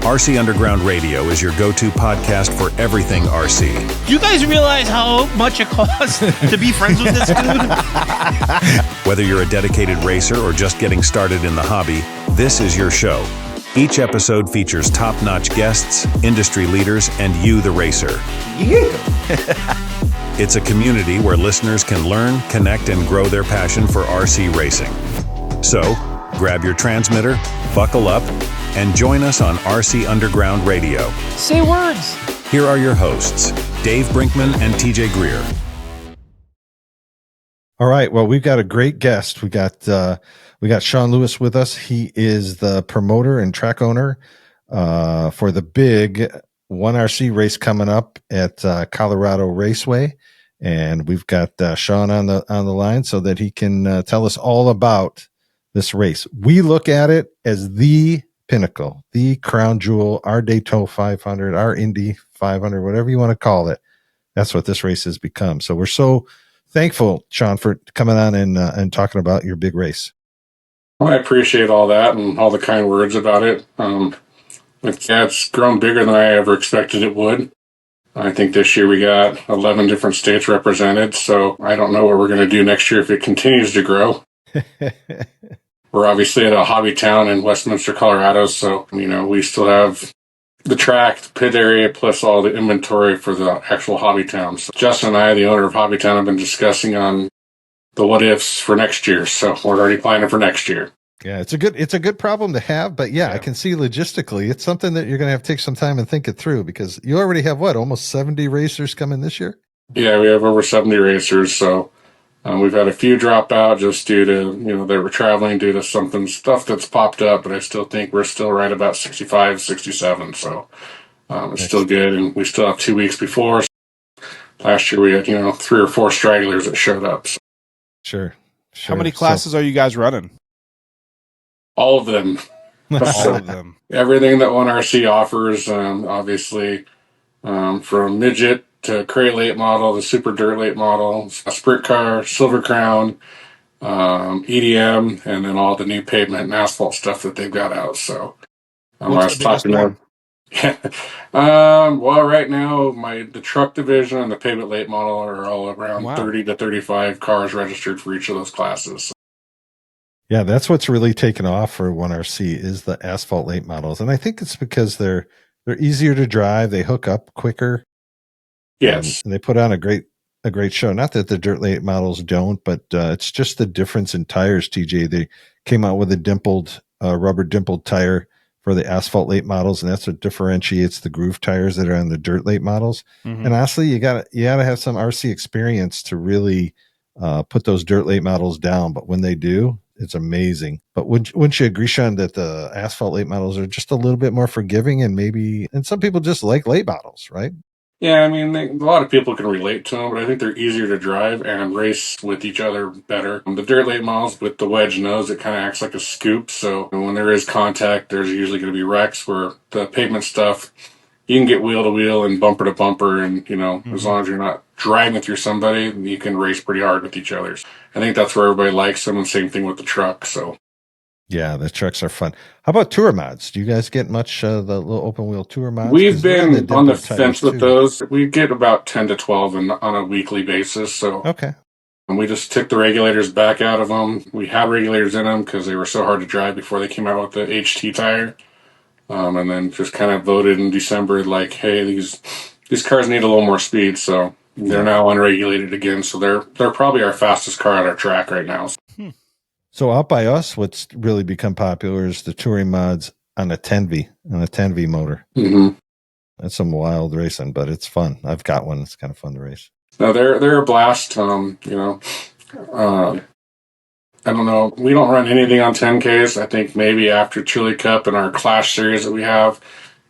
RC Underground Radio is your go-to podcast for everything RC. Do you guys realize how much it costs to be friends with this dude? Whether you're a dedicated racer or just getting started in the hobby, this is your show. Each episode features top-notch guests, industry leaders, and you, the racer. It's a community where listeners can learn, connect, and grow their passion for RC racing. So, grab your transmitter, buckle up, and join us on RC Underground Radio. Say words. Here are your hosts, Dave Brinkman and TJ Greer. All right. Well, we've got a great guest. We got Sean Lewis with us. He is the promoter and track owner for the big 1RC race coming up at Colorado Raceway, and we've got Sean on the line so that he can tell us all about this race. We look at it as the pinnacle, the crown jewel, our Daytona 500, our Indy 500, whatever you want to call it. That's what this race has become. So we're so thankful, Sean, for coming on and talking about your big race. Well, I appreciate all that and all the kind words about it. It's grown bigger than I ever expected it would. I think this year we got 11 different states represented, so I don't know what we're going to do next year if it continues to grow. We're obviously at a hobby town in Westminster, Colorado, so, we still have the track, the pit area, plus all the inventory for the actual hobby town. So Justin and I, the owner of Hobby Town, have been discussing on the what ifs for next year, so we're already planning for next year. Yeah, it's a good problem to have, but yeah, I can see logistically it's something that you're going to have to take some time and think it through, because you already have almost 70 racers coming this year? Yeah, we have over 70 racers, so we've had a few drop out just due to, they were traveling due to stuff that's popped up, but I still think we're still right about 65, 67, so it's still good, and we still have 2 weeks before. Last year we had, 3 or 4 stragglers that showed up. So. Sure. How many classes are you guys running? All of them. All of them. Everything that 1RC offers, obviously, from midget to crate late model, the super dirt late model, sprint car, silver crown, EDM, and then all the new pavement and asphalt stuff that they've got out. So I was talking to them. Well, right now, the truck division and the pavement late model are all around 30 to 35 cars registered for each of those classes. Yeah, that's what's really taken off for 1RC is the asphalt late models. And I think it's because they're easier to drive. They hook up quicker. Yes. And they put on a great show. Not that the dirt late models don't, but it's just the difference in tires, TJ. They came out with a rubber dimpled tire for the asphalt late models, and that's what differentiates the groove tires that are on the dirt late models. Mm-hmm. And honestly, you gotta have some RC experience to really put those dirt late models down. But when they do, it's amazing. But wouldn't you agree, Sean, that the asphalt late models are just a little bit more forgiving, and some people just like late models, right? Yeah, a lot of people can relate to them, but I think they're easier to drive and race with each other better. The dirt late models with the wedge nose, it kind of acts like a scoop, so when there is contact, there's usually going to be wrecks, where the pavement stuff, you can get wheel to wheel and bumper to bumper, and, as long as you're not driving through somebody, you can race pretty hard with each other. I think that's where everybody likes them, and same thing with the truck, so. Yeah, the trucks are fun. How about tour mods? Do you guys get much the little open wheel tour mods? We've been on the fence with those. We get about 10 to 12 on a weekly basis. So okay. And we just took the regulators back out of them. We had regulators in them because they were so hard to drive before they came out with the HT tire. And then just kind of voted in December like, hey, these cars need a little more speed. So they're now unregulated again. So they're probably our fastest car at our track right now. So out by us, what's really become popular is the touring mods on a 10V motor. Mm-hmm. That's some wild racing, but it's fun. I've got one. It's kind of fun to race. No, they're a blast. I don't know. We don't run anything on 10Ks. I think maybe after Chili Cup and our Clash series that we have,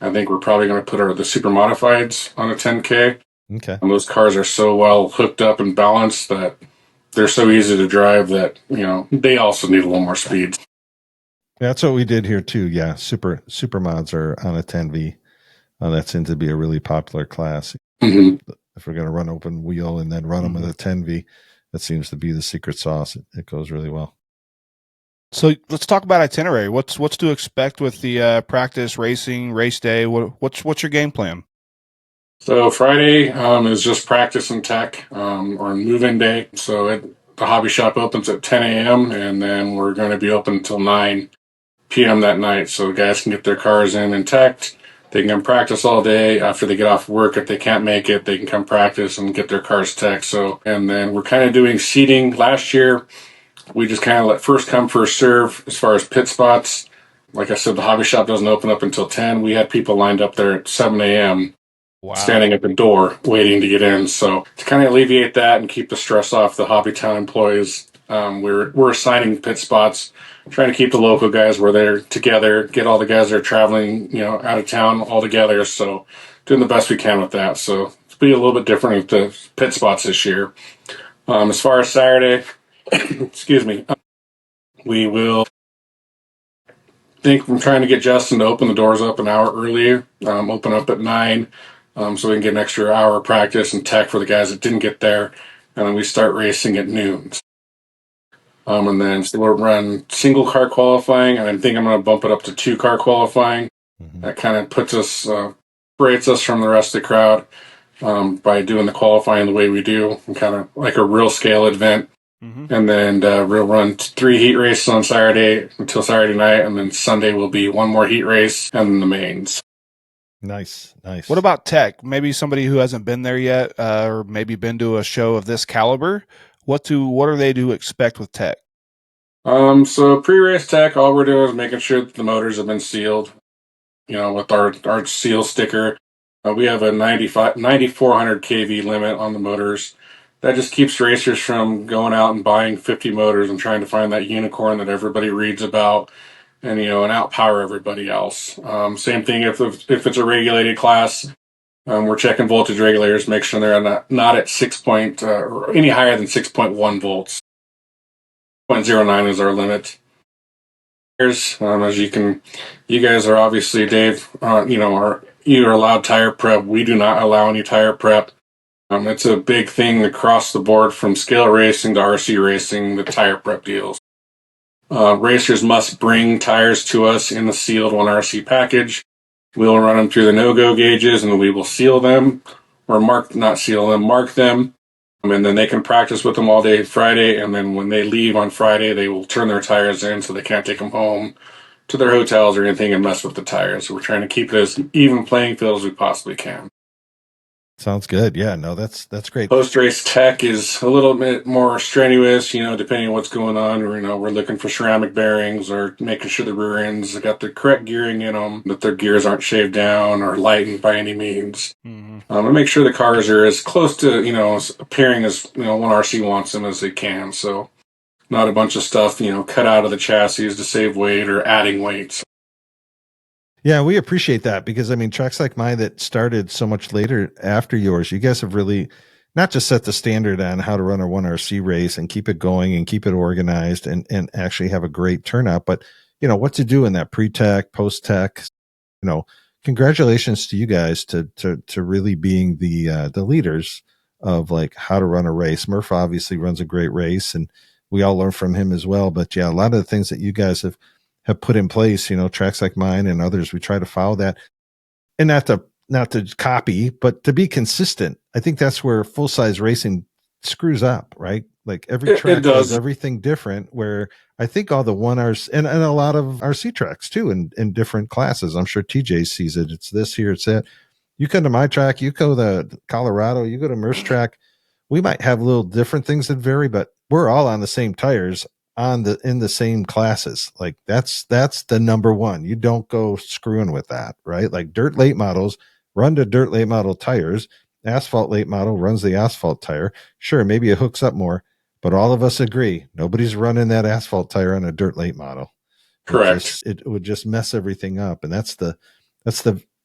I think we're probably going to put the super modifieds on a 10K. Okay. And those cars are so well hooked up and balanced that they're so easy to drive that, they also need a little more speed. That's what we did here too. Yeah. Super mods are on a 10V. That seems to be a really popular class. Mm-hmm. If we're going to run open wheel and then run them with a 10V, that seems to be the secret sauce. It goes really well. So let's talk about itinerary. What's to expect with the practice, racing, race day? What's your game plan? So Friday is just practice and tech or move-in day. So the hobby shop opens at 10 a.m. and then we're going to be open until 9 p.m. that night. So guys can get their cars in and teched. They can come practice all day. After they get off work, if they can't make it, they can come practice and get their cars teched. So, and then we're kind of doing seating. Last year, we just kind of let first come, first serve as far as pit spots. Like I said, the hobby shop doesn't open up until 10. We had people lined up there at 7 a.m. Wow. standing at the door waiting to get in. So to kind of alleviate that and keep the stress off the hobby town employees, we're assigning pit spots, trying to keep the local guys where they're together, get all the guys that are traveling, out of town all together. So doing the best we can with that. So it's be a little bit different with the pit spots this year. As far as Saturday, excuse me, we will think I'm trying to get Justin to open the doors up an hour earlier, open up at 9, so we can get an extra hour of practice and tech for the guys that didn't get there. And then we start racing at noon. And then so we'll run single car qualifying, and I think I'm going to bump it up to 2-car qualifying. Mm-hmm. That kind of puts us, separates us from the rest of the crowd by doing the qualifying the way we do, and kind of like a real scale event. Mm-hmm. And then we'll run 3 heat races on Saturday until Saturday night, and then Sunday will be 1 more heat race and then the mains. Nice. What about tech? Maybe somebody who hasn't been there yet, or maybe been to a show of this caliber. What are they to expect with tech? So pre-race tech, all we're doing is making sure that the motors have been sealed. With our seal sticker, we have a 9,400 kV limit on the motors. That just keeps racers from going out and buying 50 motors and trying to find that unicorn that everybody reads about and outpower everybody else. Same thing if it's a regulated class. We're checking voltage regulators, make sure they're not at 6 or any higher than 6.1 volts. 0.09 is our limit. As you guys are obviously, Dave, you're allowed tire prep. We do not allow any tire prep. It's a big thing across the board from scale racing to RC racing, the tire prep deals. Racers must bring tires to us in the sealed 1RC package. We'll run them through the no-go gauges and we will seal them or mark them. And then they can practice with them all day Friday. And then when they leave on Friday, they will turn their tires in so they can't take them home to their hotels or anything and mess with the tires. So we're trying to keep it as even playing field as we possibly can. Sounds good. Yeah, no, that's great. Post-race tech is a little bit more strenuous, depending on what's going on. We're looking for ceramic bearings or making sure the rear ends got the correct gearing in them, that their gears aren't shaved down or lightened by any means. Mm-hmm. And make sure the cars are as close to, appearing as, 1RC wants them as they can. So not a bunch of stuff, cut out of the chassis to save weight or adding weight. Yeah, we appreciate that because, tracks like mine that started so much later after yours, you guys have really not just set the standard on how to run a 1RC race and keep it going and keep it organized and actually have a great turnout, but, what to do in that pre-tech, post-tech, congratulations to you guys to really being the leaders of like how to run a race. Murph obviously runs a great race and we all learn from him as well. But yeah, a lot of the things that you guys have put in place, tracks like mine and others, we try to follow that and not to copy, but to be consistent. I think that's where full size racing screws up, right? Like every track does everything different, where I think all the 1Rs and a lot of RC tracks too in different classes. I'm sure TJ sees it. It's this here, it's that. You come to my track, you go to Colorado, you go to Merce track. We might have little different things that vary, but we're all on the same tires in the same classes. Like that's the number one. You don't go screwing with that, right? Like dirt late models run to dirt late model tires. Asphalt late model runs the asphalt tire. Sure, maybe it hooks up more, but all of us agree nobody's running that asphalt tire on a dirt late model. Correct. It would just mess everything up, and that's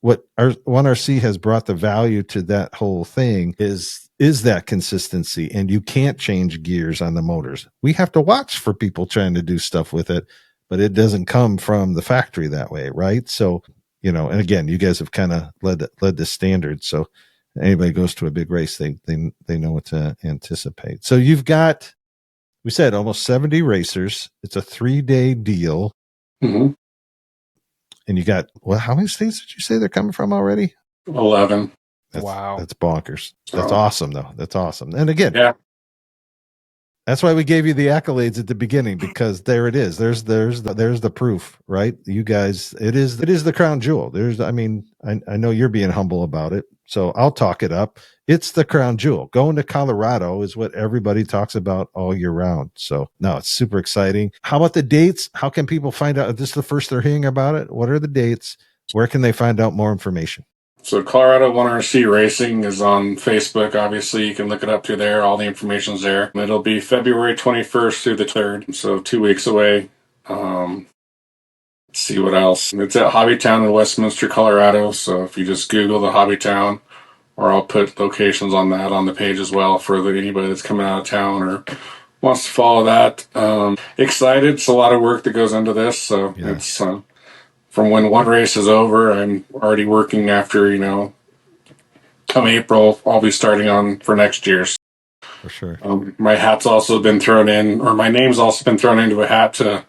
what our 1RC has brought the value to that whole thing is that consistency, and you can't change gears on the motors. We have to watch for people trying to do stuff with it, but it doesn't come from the factory that way, right? So, and again, you guys have kind of led the standard. So anybody goes to a big race, they know what to anticipate. So we said almost 70 racers. It's a 3-day deal. Mm-hmm. And you got, well, how many states did you say they're coming from already? 11. Wow. That's bonkers. That's awesome, though. That's awesome. And again, yeah, that's why we gave you the accolades at the beginning, because there it is. There's the proof, right? You guys, it is the crown jewel. I know you're being humble about it, so I'll talk it up. It's the crown jewel. Going to Colorado is what everybody talks about all year round. So no, it's super exciting. How about the dates? How can people find out? Is this the first they're hearing about it? What are the dates? Where can they find out more information? so Colorado 1RC Racing is on Facebook. Obviously, you can look it up through there. All the information's there. It'll be February 21st through the 3rd, so 2 weeks away. Let's see what else. It's at Hobbytown in Westminster, Colorado. So if you just Google the Hobbytown, or I'll put locations on that on the page as well for anybody that's coming out of town or wants to follow that. Excited. It's a lot of work that goes into this. So it's from when one race is over, I'm already working after, come April, I'll be starting on for next year. For sure. My hat's also been thrown in, or my name's also been thrown into a hat to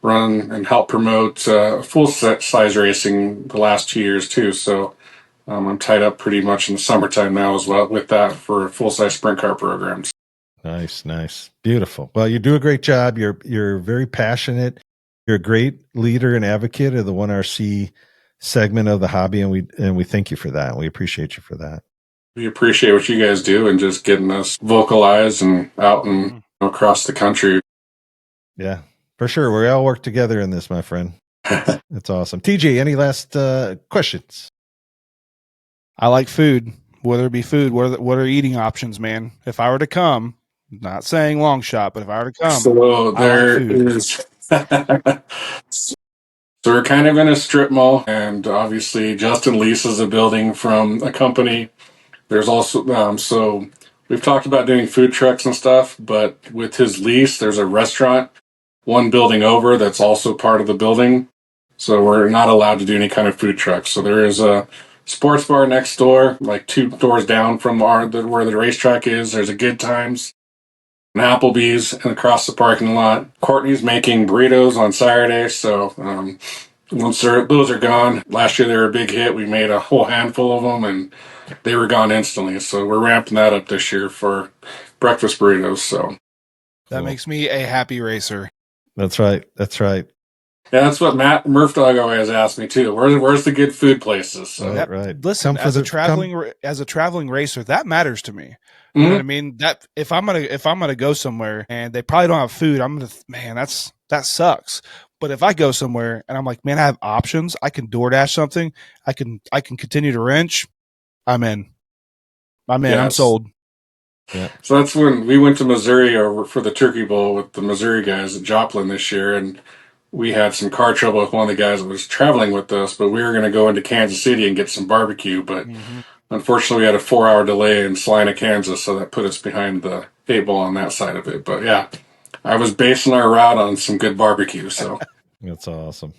run and help promote full size racing the last 2 years too. So I'm tied up pretty much in the summertime now as well with that for full size sprint car programs. Nice. Beautiful. Well, you do a great job. You're very passionate. You're a great leader and advocate of the 1RC segment of the hobby, and we thank you for that. We appreciate you for that. We appreciate what you guys do and just getting us vocalized and out and across the country. Yeah, for sure. We all work together in this, my friend. That's awesome. TJ, any last questions? I like food. Whether it be food, what are eating options, man? If I were to come, not saying long shot, but if I were to come, so there is. So we're kind of in a strip mall, and obviously Justin leases a building from a company. There's also so we've talked about doing food trucks and stuff, but with his lease, there's a restaurant one building over that's also part of the building. So we're not allowed to do any kind of food trucks. So there is a sports bar next door, like 2 doors down from where the racetrack is. There's a Good Times, an Applebee's, and across the parking lot. Courtney's making burritos on Saturday, so once those are gone, last year they were a big hit. We made a whole handful of them, and they were gone instantly. So we're ramping that up this year for breakfast burritos. So that makes me a happy racer. That's right. Yeah, that's what Matt Murphdog always asked me too. Where's the good food places? So. Right. Listen, as a traveling racer, that matters to me. You know what I mean? That if I'm gonna go somewhere and they probably don't have food, that sucks. But if I go somewhere and I'm like, man, I have options. I can DoorDash something. I can continue to wrench. I'm in. Yes. I'm sold. Yeah. So that's when we went to Missouri over for the Turkey Bowl with the Missouri guys at Joplin this year, and we had some car trouble with one of the guys that was traveling with us, but we were going to go into Kansas City and get some barbecue, but unfortunately we had a 4-hour delay in Salina, Kansas, so that put us behind the 8 ball on that side of it. But yeah, I was basing our route on some good barbecue, so. That's awesome.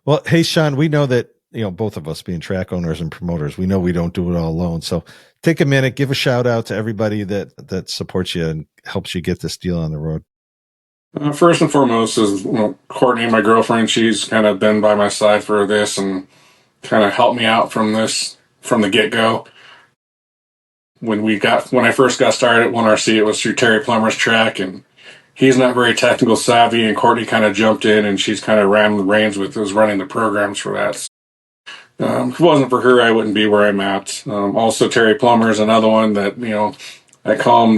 Well, hey, Sean, we know that, both of us being track owners and promoters, we know we don't do it all alone. So take a minute, give a shout out to everybody that supports you and helps you get this deal on the road. First and foremost is Courtney, my girlfriend. She's kind of been by my side for this and kind of helped me out from the get-go. When I first got started at 1RC, it was through Terry Plummer's track, and he's not very technical savvy, and Courtney kind of jumped in, and she's kind of ran the reins was running the programs for that. If it wasn't for her, I wouldn't be where I'm at. Also, Terry Plummer is another one that, I call him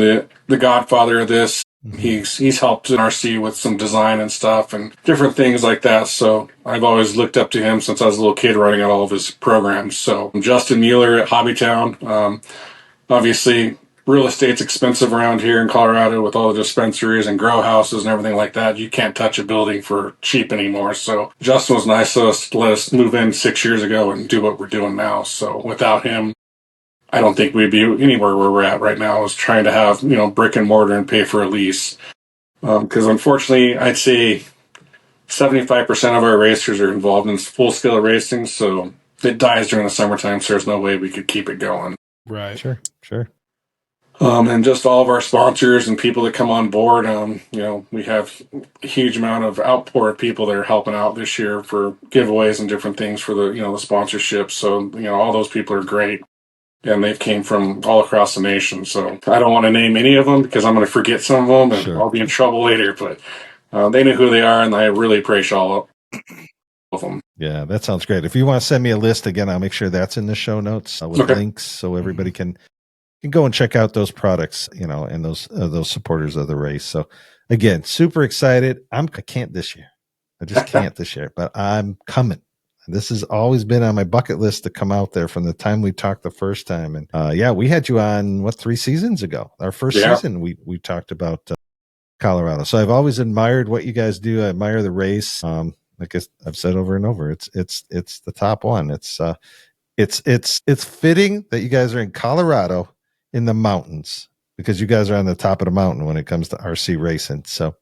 the godfather of this. He's helped in RC with some design and stuff and different things like that. So I've always looked up to him since I was a little kid running on all of his programs. So Justin Mueller at Hobbytown. Obviously, real estate's expensive around here in Colorado with all the dispensaries and grow houses and everything like that. You can't touch a building for cheap anymore. So Justin was nice to let us move in 6 years ago and do what we're doing now. So without him, I don't think we'd be anywhere where we're at right now, is trying to have, brick and mortar and pay for a lease. Because unfortunately, I'd say 75% of our racers are involved in full-scale racing, so it dies during the summertime, so there's no way we could keep it going. Right. Sure. And just all of our sponsors and people that come on board. We have a huge amount of outpour of people that are helping out this year for giveaways and different things for the sponsorships. So, all those people are great. And they've came from all across the nation. So I don't want to name any of them because I'm going to forget some of them and I'll be in trouble later. But they know who they are, and I really appreciate all of them. Yeah, that sounds great. If you want to send me a list again, I'll make sure that's in the show notes with links so everybody can go and check out those products, and those supporters of the race. So again, super excited. I can't this year. I just can't this year, but I'm coming. This has always been on my bucket list to come out there from the time we talked the first time. And we had you on 3 seasons ago. Our first season, we talked about Colorado. So I've always admired what you guys do. I admire the race. Like I've said over and over, it's the top one. It's fitting that you guys are in Colorado in the mountains because you guys are on the top of the mountain when it comes to RC racing. So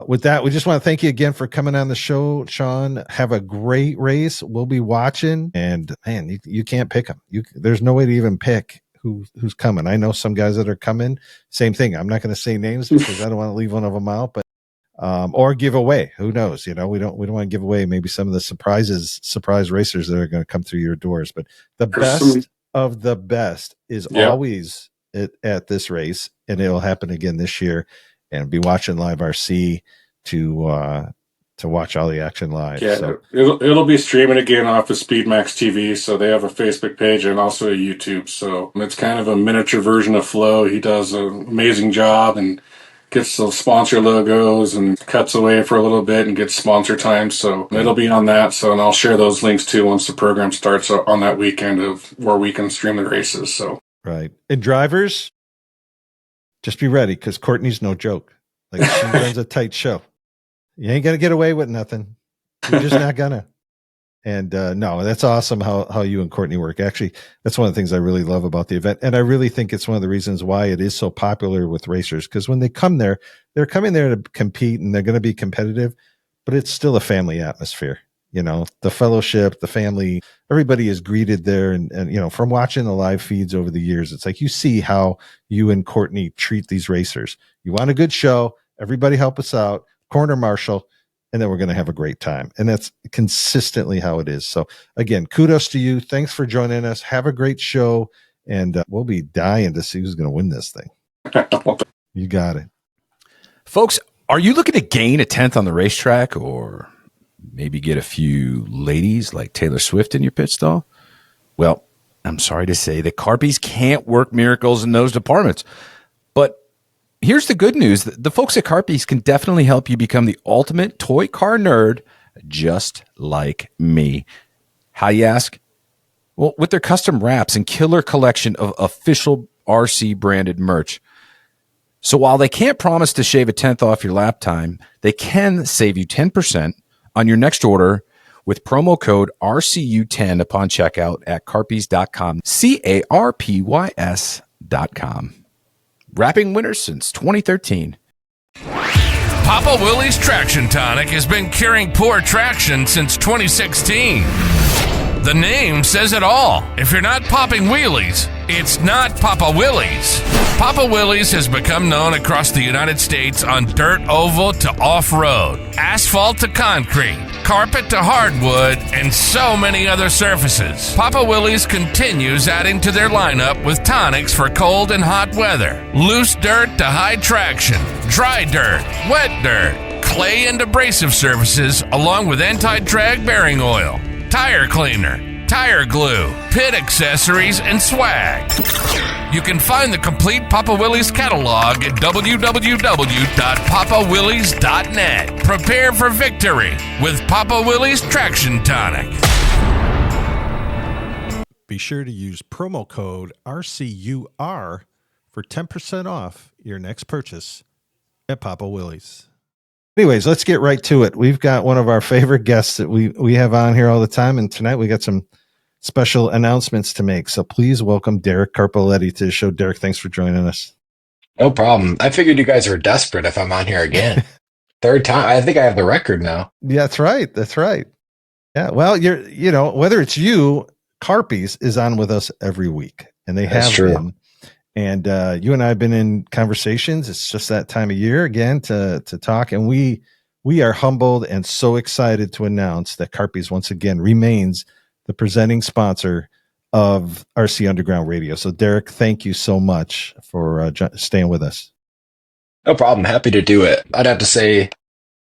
with that, we just want to thank you again for coming on the show, Sean. Have a great race. We'll be watching, and man, you can't pick them. There's no way to even pick who's coming. I know some guys that are coming. Same thing. I'm not going to say names because I don't want to leave one of them out, but or give away. Who knows? We don't want to give away maybe some of the surprise racers that are going to come through your doors. But the best of the best is always at this race, and it'll happen again this year. And be watching Live RC to watch all the action live. Yeah, so. it'll be streaming again off of Speedmax TV. So they have a Facebook page and also a YouTube. So it's kind of a miniature version of Flo. He does an amazing job and gets the sponsor logos and cuts away for a little bit and gets sponsor time. So it'll be on that. So, and I'll share those links too once the program starts on that weekend of where we can stream the races. So right. And drivers, just be ready because Courtney's no joke. Like she runs a tight show. You ain't gonna get away with nothing. You're just not gonna. And no, that's awesome how you and Courtney work. Actually, that's one of the things I really love about the event. And I really think it's one of the reasons why it is so popular with racers. Because when they come there, they're coming there to compete and they're going to be competitive, but it's still a family atmosphere. The fellowship, the family, everybody is greeted there. And from watching the live feeds over the years, it's like you see how you and Courtney treat these racers. You want a good show. Everybody help us out. Corner marshal. And then we're going to have a great time. And that's consistently how it is. So again, kudos to you. Thanks for joining us. Have a great show. And we'll be dying to see who's going to win this thing. You got it. Folks, are you looking to gain a 10th on the racetrack or maybe get a few ladies like Taylor Swift in your pit stall? Well, I'm sorry to say that Carpies can't work miracles in those departments. But here's the good news. The folks at Carpies can definitely help you become the ultimate toy car nerd, just like me. How, you ask? Well, with their custom wraps and killer collection of official RC branded merch. So while they can't promise to shave a 10th off your lap time, they can save you 10% on your next order with promo code RCU10 upon checkout at carpies.com, CARPYS.com. Wrapping winners since 2013. Papa Willie's Traction Tonic has been curing poor traction since 2016. The name says it all. If you're not popping wheelies, it's not Papa Willie's. Papa Willie's has become known across the United States on dirt oval to off-road, asphalt to concrete, carpet to hardwood, and so many other surfaces. Papa Willie's continues adding to their lineup with tonics for cold and hot weather, loose dirt to high traction, dry dirt, wet dirt, clay and abrasive surfaces, along with anti-drag bearing oil, tire cleaner, tire glue, pit accessories, and swag. You can find the complete Papa Willie's catalog at www.papawillies.net. Prepare for victory with Papa Willie's Traction Tonic. Be sure to use promo code RCUR for 10% off your next purchase at Papa Willie's. Anyways, let's get right to it. We've got one of our favorite guests that we have on here all the time, and tonight we got some special announcements to make. So please welcome Derek Carpoletti to the show. Derek, thanks for joining us. No problem. I figured you guys were desperate if I'm on here again. Third time. I think I have the record now. Yeah, that's right. That's right. Yeah. Well, whether it's you, Carpies is on with us every week, and they have been. And you and I have been in conversations. It's just that time of year again to talk. And we are humbled and so excited to announce that Carpies once again remains the presenting sponsor of RC Underground Radio. So Derek, thank you so much for staying with us. No problem. Happy to do it. I'd have to say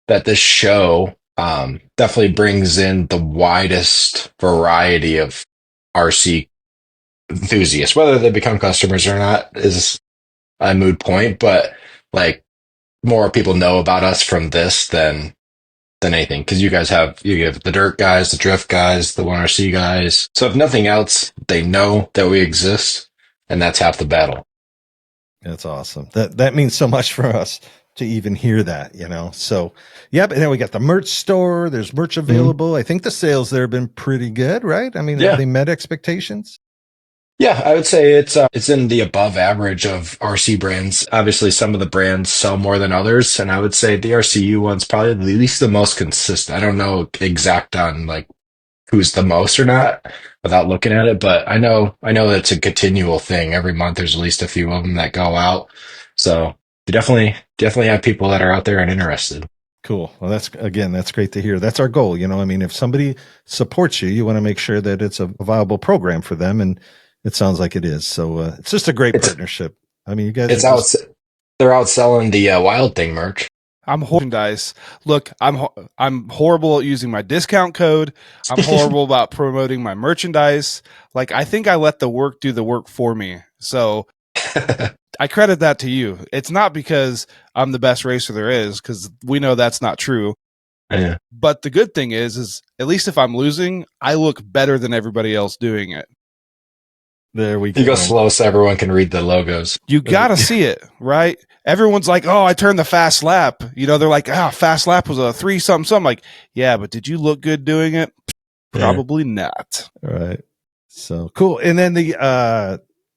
that this show definitely brings in the widest variety of RC enthusiasts. Whether they become customers or not is a moot point, but like more people know about us from this than anything, because you have the dirt guys, the drift guys, the 1RC guys. So if nothing else, they know that we exist, and that's half the battle. That's awesome. That means so much for us to even hear that, So, yeah, but then we got the merch store. There's merch available. I think the sales there have been pretty good, right? I mean, have they met expectations? Yeah, I would say it's in the above average of RC brands. Obviously, some of the brands sell more than ones, and I would say the RCU one's probably at least the most consistent. I don't know exact on like who's the most or not without looking at it, but I know that it's a continual thing. Every month there's at least a few of them that go out. So you definitely have people that are out there and interested. Cool. Well, that's great to hear. That's our goal. I mean, if somebody supports you, you want to make sure that it's a viable program for them, and it sounds like it is. So it's just a great partnership. I mean, you guys. They're out selling the Wild Thing merch. I'm merchandise. Look, I'm horrible at using my discount code. I'm horrible about promoting my merchandise. Like, I think I let the work do the work for me. So I credit that to you. It's not because I'm the best racer there is, because we know that's not true. Yeah. But the good thing is at least if I'm losing, I look better than everybody else doing it. There we go. You go slow so everyone can read the logos. You got to see it, right? Everyone's like, oh, I turned the fast lap. They're like, fast lap was a 3-something. Like, yeah, but did you look good doing it? Probably not. All right. So cool. And then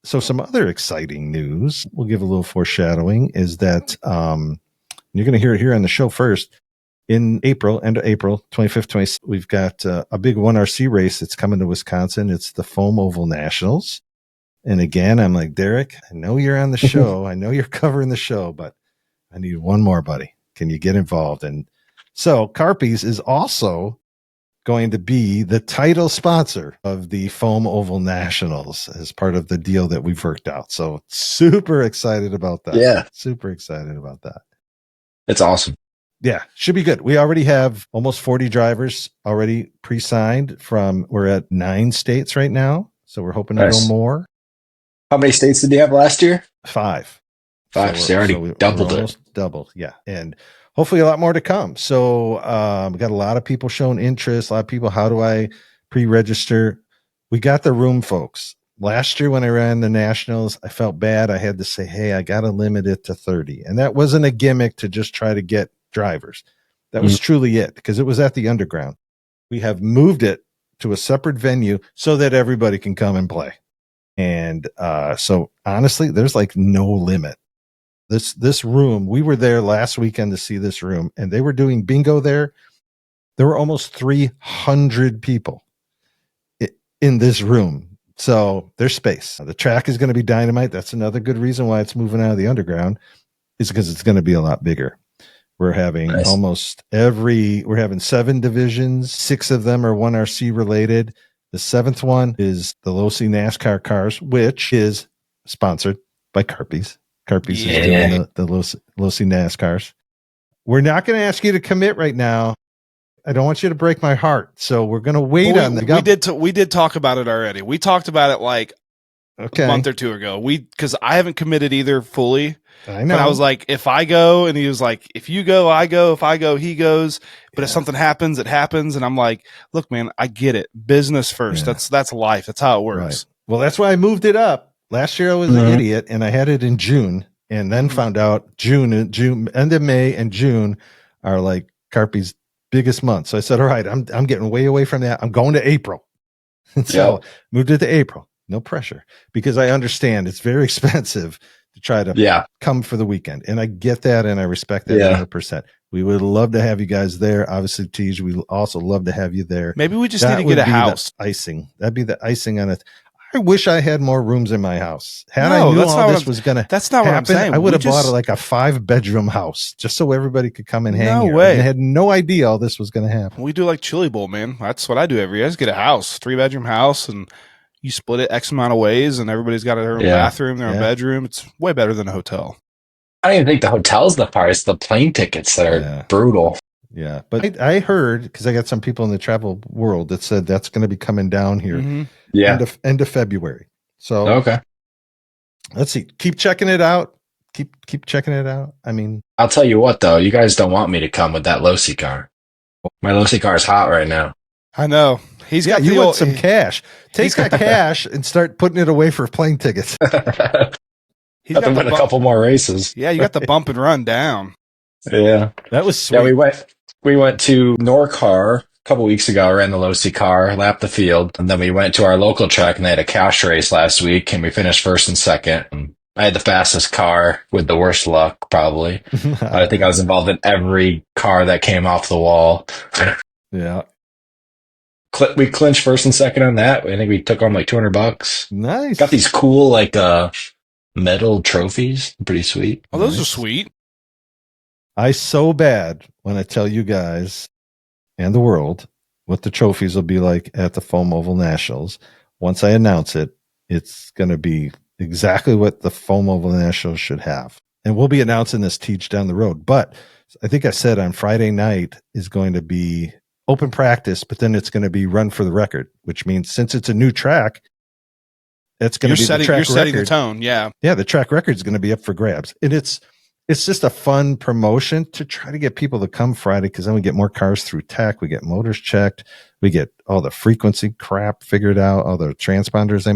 so some other exciting news, we'll give a little foreshadowing, is that you're going to hear it here on the show first. In April, end of April, 25th, 26th, we've got a big 1RC race that's coming to Wisconsin. It's the Foam Oval Nationals. And again, I'm like, Derek, I know you're on the show. I know you're covering the show, but I need one more, buddy. Can you get involved? And so Carpies is also going to be the title sponsor of the Foam Oval Nationals as part of the deal that we've worked out. So super excited about that. Yeah. Super excited about that. It's awesome. Yeah, should be good. We already have almost 40 drivers already pre-signed we're at 9 states right now. So we're hoping to go more. How many states did you have last year? 5. So they already doubled it. Almost doubled. Yeah. And hopefully a lot more to come. So we got a lot of people showing interest. A lot of people, how do I pre-register? We got the room, folks. Last year when I ran the Nationals, I felt bad. I had to say, hey, I got to limit it to 30. And that wasn't a gimmick to just try to get drivers. That was truly it, because it was at the Underground. We have moved it to a separate venue so that everybody can come and play. And so honestly, there's like no limit. This room, we were there last weekend to see this room, and they were doing bingo there. There were almost 300 people in this room. So there's space. The track is going to be dynamite. That's another good reason why it's moving out of the Underground, is because it's going to be a lot bigger. We're having we're having 7 divisions. 6 of them are 1RC related. The 7th one is the Losi NASCAR cars, which is sponsored by Carpies. Carpies is doing the Losi NASCARs. We're not going to ask you to commit right now. I don't want you to break my heart. So we're going to wait on that. We did talk about it already. We talked about it like a month or 2 ago. Because I haven't committed either fully. I know. But I was like, if I go, and he was like, if you go, I go. If I go, he goes. But if something happens, it happens. And I'm like, look, man, I get it. Business first. Yeah. That's life. That's how it works. Right. Well, that's why I moved it up. Last year I was an idiot, and I had it in June, and then found out June, end of May and June are like Carpi's biggest month. So I said, all right, I'm getting way away from that. I'm going to April. And so moved it to April. No pressure, because I understand it's very expensive to try to come for the weekend. And I get that, and I respect that 100%. We would love to have you guys there. Obviously, Tej, we also love to have you there. Maybe we just need to get a house. Icing. That'd be the icing on it. I wish I had more rooms in my house. Had I No, knew that's all not this what was going to That's not what I'm happen, saying. I would We have bought just- like a 5-bedroom house just so everybody could come and hang No here. way. I had no idea all this was going to happen. We do like Chili Bowl, man. That's what I do every year. I just get a house, 3-bedroom house, and you split it X amount of ways, and everybody's got their own bathroom, their own bedroom. It's way better than a hotel. I don't even think the hotel's the part. It's the plane tickets that are brutal. Yeah, but I heard, because I got some people in the travel world that said that's going to be coming down here end of February. So okay, let's see. Keep checking it out. Keep checking it out. I mean, I'll tell you what though, you guys don't want me to come with that Losi car. My Losi car is hot right now. I know. He's got you the want old, some cash. Take that cash and start putting it away for plane tickets. He's got to win a couple more races. Yeah, you got the bump and run down. Yeah, that was sweet. Yeah, we went to Norcar a couple weeks ago. Ran the Losi car, lapped the field, and then we went to our local track and they had a cash race last week, and we finished first and second. I had the fastest car with the worst luck, probably. I think I was involved in every car that came off the wall. Yeah. We clinched first and second on that. I think we took home like $200. Nice. Got these cool like metal trophies. Pretty sweet. Oh, those are sweet. I so bad want to tell you guys and the world what the trophies will be like at the Foam Oval Nationals. Once I announce it, it's going to be exactly what the Foam Oval Nationals should have. And we'll be announcing this teach down the road. But I think I said on Friday night is going to be open practice, but then it's going to be run for the record, which means since it's a new track, it's going to be the track You're setting record. the tone, yeah. Yeah, the track record is going to be up for grabs. And it's just a fun promotion to try to get people to come Friday, because then we get more cars through tech. We get motors checked. We get all the frequency crap figured out, all the transponders,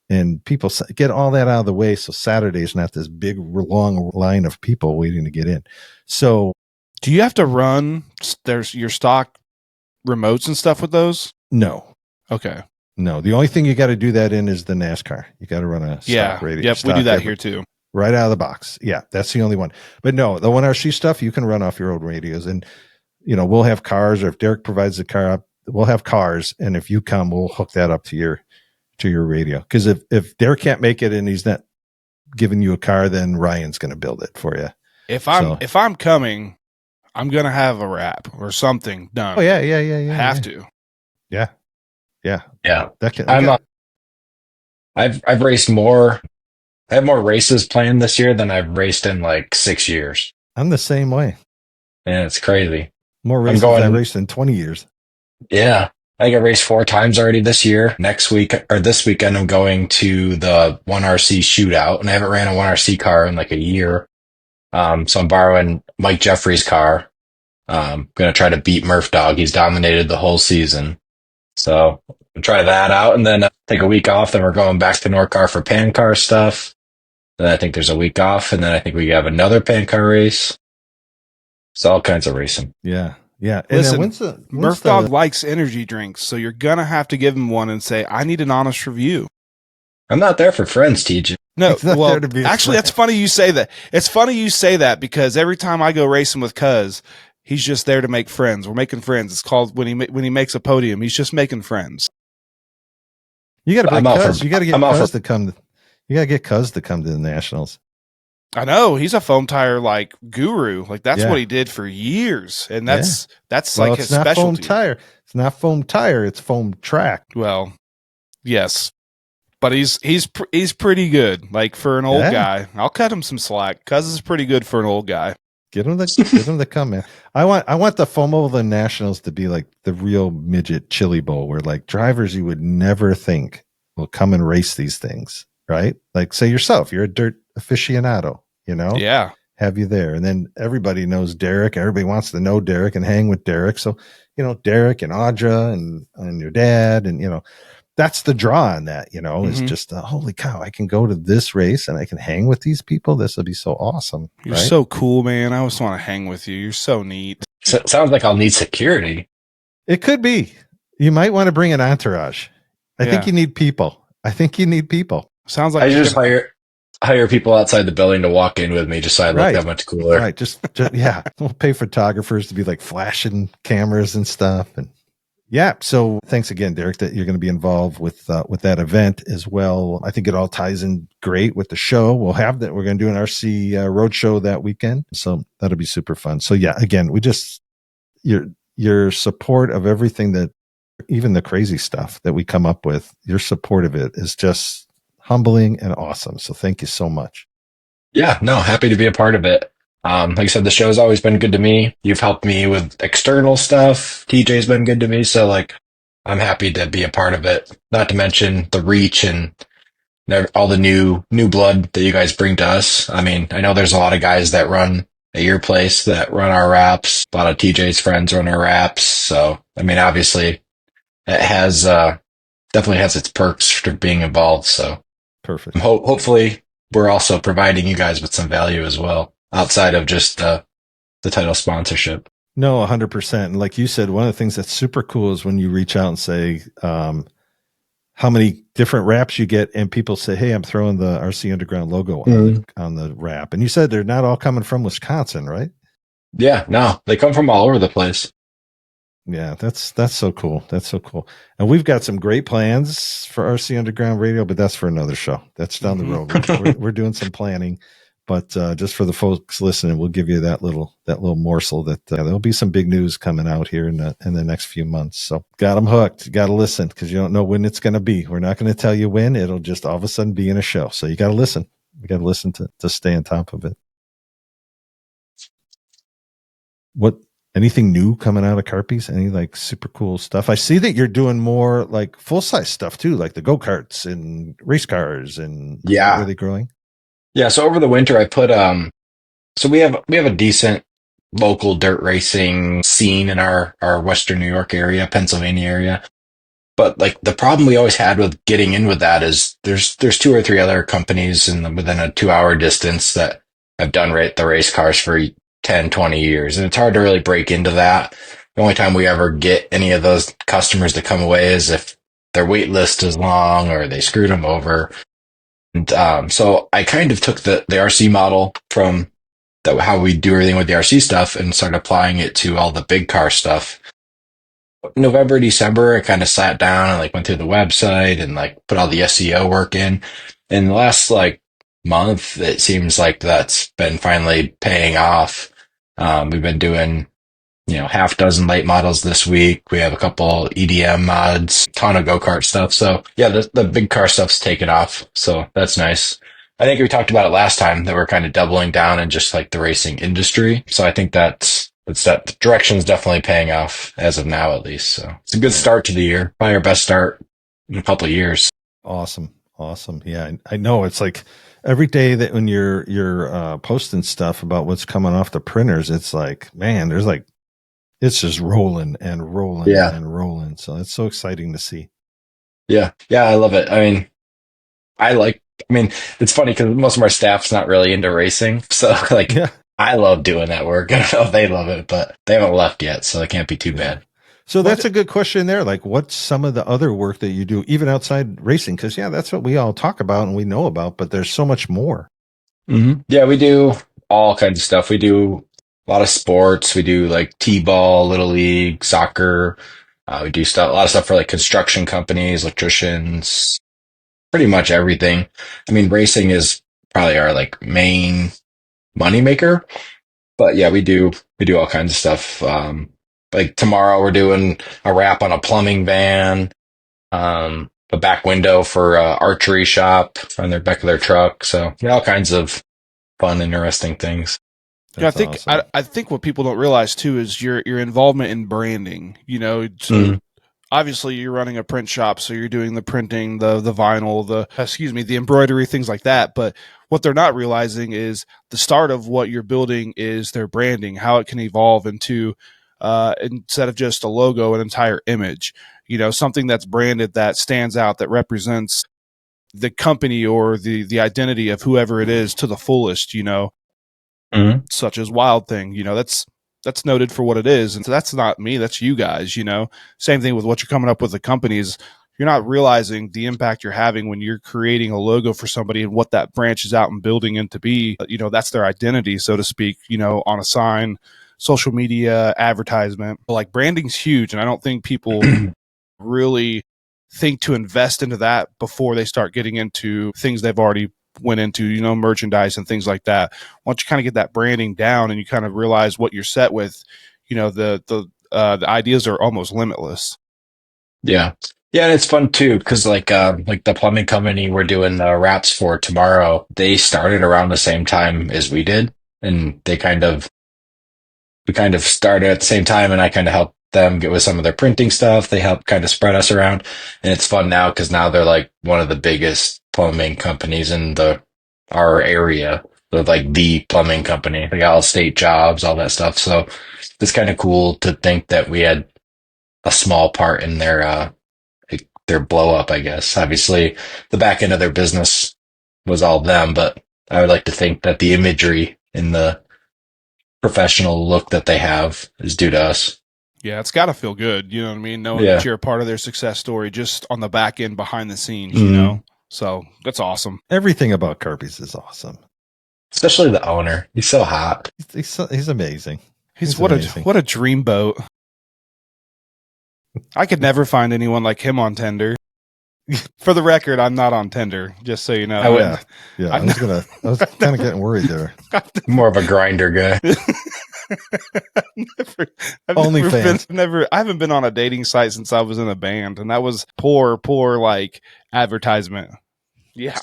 and people get all that out of the way. So Saturday's not this big, long line of people waiting to get in. So do you have to run there's your stock remotes and stuff with those? No. Okay. No, the only thing you got to do that in is the NASCAR. You got to run a stock radio. Yep, we do that here too. Right out of the box. Yeah, that's the only one. But no, the 1RC stuff, you can run off your old radios. And, we'll have cars, or if Derek provides the car up, we'll have cars. And if you come, we'll hook that up to your radio. Because if Derek can't make it and he's not giving you a car, then Ryan's going to build it for you. If I'm coming, I'm going to have a wrap or something done. Oh, yeah. Have to. Yeah. I've raced more. I have more races planned this year than I've raced in like 6 years. I'm the same way. Yeah, it's crazy. More races than I raced in 20 years. Yeah. I think I raced 4 times already this year. This weekend, I'm going to the 1RC shootout, and I haven't ran a 1RC car in like a year. So I'm borrowing Mike Jeffrey's car. Going to try to beat Murph Dog. He's dominated the whole season. So I'll try that out, and then take a week off. Then we're going back to Norcar for Pan Car stuff. Then I think there's a week off, and then I think we have another Pan Car race. It's all kinds of racing. Yeah. And listen, Murph Dog likes energy drinks, so you're going to have to give him one and say, I need an honest review. I'm not there for friends, TJ. No, well, actually, that's funny you say that. It's funny you say that, because every time I go racing with Cuz, he's just there to make friends. We're making friends. It's called when he makes a podium, he's just making friends. You got to Cuz. You got to get Cuz to come. You got to get Cuz to come to the Nationals. I know, he's a foam tire like guru. Like that's what he did for years, and that's like his specialty. Foam tire. It's not foam tire. It's foam track. Well, yes, but he's pretty good. Like for an old guy, I'll cut him some slack. Cuz is pretty good for an old guy. Get him to come in. I want the Foam Oval Nationals to be like the real midget chili bowl, where like drivers you would never think will come and race these things, right? Like say yourself, you're a dirt aficionado, Yeah. Have you there. And then everybody knows Derek. Everybody wants to know Derek and hang with Derek. So, Derek and Audra and your dad, and, that's the draw on that, is just holy cow, I can go to this race and I can hang with these people. This will be so awesome. You're so cool, man. I always want to hang with you. You're so neat. So it sounds like I'll need security. It could be. You might want to bring an entourage. I think you need people. Sounds like I just hire people outside the building to walk in with me just so I look that much cooler. Right. Just yeah. We'll pay photographers to be like flashing cameras and stuff. And Yeah. So thanks again, Derek, that you're going to be involved with that event as well. I think it all ties in great with the show. We'll have that. We're going to do an RC road show that weekend. So that'll be super fun. So yeah, again, your support of everything that, even the crazy stuff that we come up with, your support of it is just humbling and awesome. So thank you so much. Yeah, no, happy to be a part of it. Like I said, the show's always been good to me. You've helped me with external stuff. TJ's been good to me. So like, I'm happy to be a part of it. Not to mention the reach and all the new blood that you guys bring to us. I mean, I know there's a lot of guys that run at your place that run our wraps. A lot of TJ's friends run our wraps. So, I mean, obviously it has, definitely has its perks for being involved. So Perfect. hopefully we're also providing you guys with some value as well, outside of just the title sponsorship. No, 100%. And like you said, one of the things that's super cool is when you reach out and say how many different wraps you get, and people say, hey, I'm throwing the RC Underground logo on the wrap. And you said they're not all coming from Wisconsin, right? Yeah, no, they come from all over the place. Yeah, that's so cool. That's so cool. And we've got some great plans for RC Underground Radio, but that's for another show. That's down the road. We're doing some planning, but just for the folks listening, we'll give you that little morsel that there'll be some big news coming out here in the next few months. So got them hooked. You got to listen because you don't know when it's going to be. We're not going to tell you when. It'll just all of a sudden be in a show. So you got to listen. You got to listen to stay on top of it. Anything new coming out of Carpies? Any like super cool stuff? I see that you're doing more like full size stuff too, like the go-karts and race cars and yeah. Are they growing? Yeah. So over the winter I put, so we have a decent local dirt racing scene in our Western New York area, Pennsylvania area. But like the problem we always had with getting in with that is there's 2 or 3 other companies within a 2-hour distance that have done the race cars for 10, 20 years. And it's hard to really break into that. The only time we ever get any of those customers to come away is if their wait list is long or they screwed them over. And so I kind of took the RC model from how we do everything with the RC stuff and started applying it to all the big car stuff. November, December, I kind of sat down and like went through the website and like put all the SEO work in. And the last like month, it seems like that's been finally paying off. We've been doing, half dozen late models this week. We have a couple EDM mods, ton of go-kart stuff. So yeah, the big car stuff's taken off. So that's nice. I think we talked about it last time that we're kind of doubling down in just like the racing industry. So I think that direction's definitely paying off as of now, at least. So it's a good start to the year. Probably our best start in a couple of years. Awesome. Yeah. I know it's like every day that when you're posting stuff about what's coming off the printers, it's like, man, it's just rolling and rolling and rolling. So it's so exciting to see. Yeah. Yeah. I love it. I mean, it's funny because most of our staff's not really into racing. So like, I love doing that work. I don't know if they love it, but they haven't left yet. So it can't be too bad. So that's a good question there. Like, what's some of the other work that you do, even outside racing? Because, that's what we all talk about and we know about, but there's so much more. Mm-hmm. Yeah, we do all kinds of stuff. We do a lot of sports. We do like T-ball, Little League, soccer. We do a lot of stuff for like construction companies, electricians, pretty much everything. I mean, racing is probably our like main moneymaker, but yeah, we do all kinds of stuff. Like tomorrow we're doing a wrap on a plumbing van, a back window for a archery shop on their back of their truck. So all kinds of fun, interesting things. That's awesome. I think what people don't realize too is your involvement in branding. Obviously you're running a print shop, so you're doing the printing, the vinyl, the embroidery, things like that. But what they're not realizing is the start of what you're building is their branding, how it can evolve into instead of just a logo, an entire image, something that's branded, that stands out, that represents the company or the identity of whoever it is to the fullest, such as Wild Thing, that's noted for what it is. And so that's not me, that's you guys, same thing with what you're coming up with the companies. You're not realizing the impact you're having when you're creating a logo for somebody and what that branches out and building into be, that's their identity, so to speak, on a sign, social media, advertisement. But like branding's huge, and I don't think people really think to invest into that before they start getting into things they've already went into, merchandise and things like that. Once you kind of get that branding down and you kind of realize what you're set with, the ideas are almost limitless. Yeah. Yeah, and it's fun too because like the plumbing company we're doing the wraps for tomorrow, they started around the same time as we did, and we kind of started at the same time, and I kind of helped them get with some of their printing stuff. They helped kind of spread us around, and it's fun now because now they're like one of the biggest plumbing companies in our area. They're like the plumbing company. They got all state jobs, all that stuff. So it's kind of cool to think that we had a small part in their blow up, I guess. Obviously, the back end of their business was all them, but I would like to think that the imagery and the professional look that they have is due to us. Yeah, it's got to feel good, you know what I mean? Knowing that you're a part of their success story just on the back end behind the scenes, you know? So that's awesome. Everything about Carpy's is awesome. Especially the owner. He's so hot. He's amazing. He's what amazing. What a dreamboat. I could never find anyone like him on Tinder. For the record, I'm not on Tinder, just so you know. I was kind of getting worried there. More of a grinder guy. I haven't been on a dating site since I was in a band, and that was poor like advertisement. Yeah.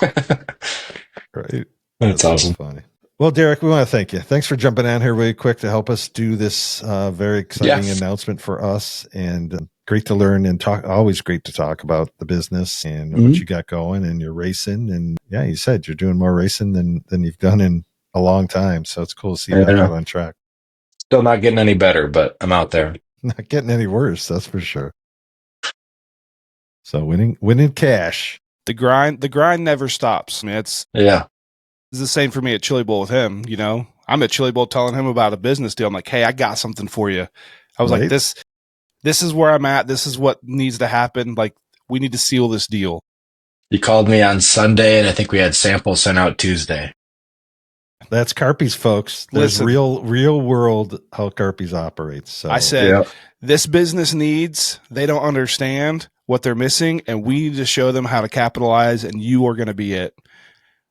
Right. That's awesome. Funny. Well, Derek, we want to thank you. Thanks for jumping on here really quick to help us do this very exciting announcement for us, and great to learn and talk. Always great to talk about the business and what you got going and your racing. And yeah, you said you're doing more racing than you've done in a long time. So it's cool to see that out on track. Still not getting any better, but I'm out there. Not getting any worse, that's for sure. So winning cash. The grind never stops. I mean, it's the same for me at Chili Bowl with him. I'm at Chili Bowl telling him about a business deal. I'm like, hey, I got something for you. I was like, this is where I'm at. This is what needs to happen. Like, we need to seal this deal. He called me on Sunday, and I think we had samples sent out Tuesday. That's Carpy's, folks. There's real world how Carpy's operates. So I said, this business needs, they don't understand what they're missing, and we need to show them how to capitalize, and you are going to be it.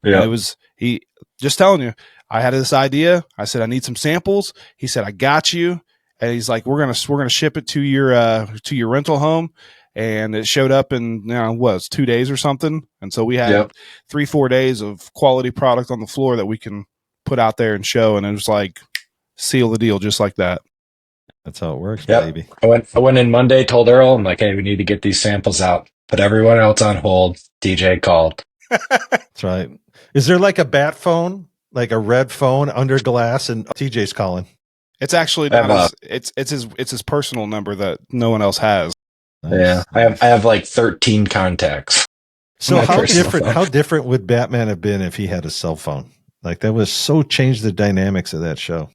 Yeah. And it was, he just telling you, I had this idea. I said, I need some samples. He said, I got you. And he's like, we're gonna ship it to your rental home. And it showed up in, it's 2 days or something. And so we had 3-4 days of quality product on the floor that we can put out there and show. And it was like, seal the deal just like that. That's how it works, baby. I went in Monday, told Earl, I'm like, hey, we need to get these samples out. Put everyone else on hold. DJ called. That's right. Is there like a bat phone, like a red phone under glass, and TJ's calling? It's actually not it's his personal number that no one else has. Nice. Yeah, I have like 13 contacts. So how different would Batman have been if he had a cell phone? Like that was so changed the dynamics of that show.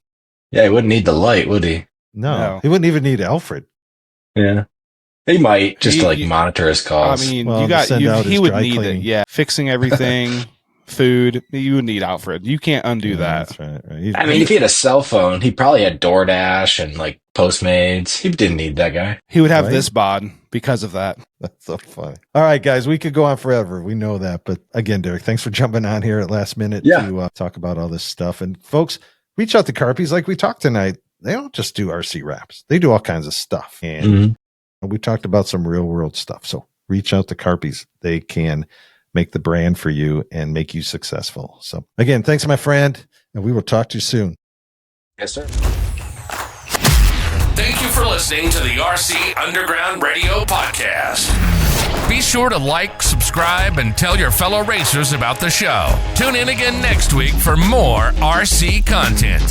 Yeah, he wouldn't need the light, would he? No. He wouldn't even need Alfred. Yeah. He might just to monitor his calls. I mean, he would need it. Yeah. Fixing everything, food. You would need Alfred. You can't undo that. That's right. I mean, if he had a cell phone, he probably had DoorDash and like Postmates. He didn't need that guy. He would have this bod because of that. That's so funny. All right, guys, we could go on forever. We know that. But again, Derek, thanks for jumping on here at last minute to talk about all this stuff. And folks, reach out to Carpy's like we talked tonight. They don't just do RC wraps. They do all kinds of stuff. And we talked about some real world stuff. So reach out to Carpy's. They can make the brand for you and make you successful. So again, thanks, my friend. And we will talk to you soon. Yes, sir. Thank you for listening to the RC Underground Radio Podcast. Be sure to like, subscribe, and tell your fellow racers about the show. Tune in again next week for more RC content.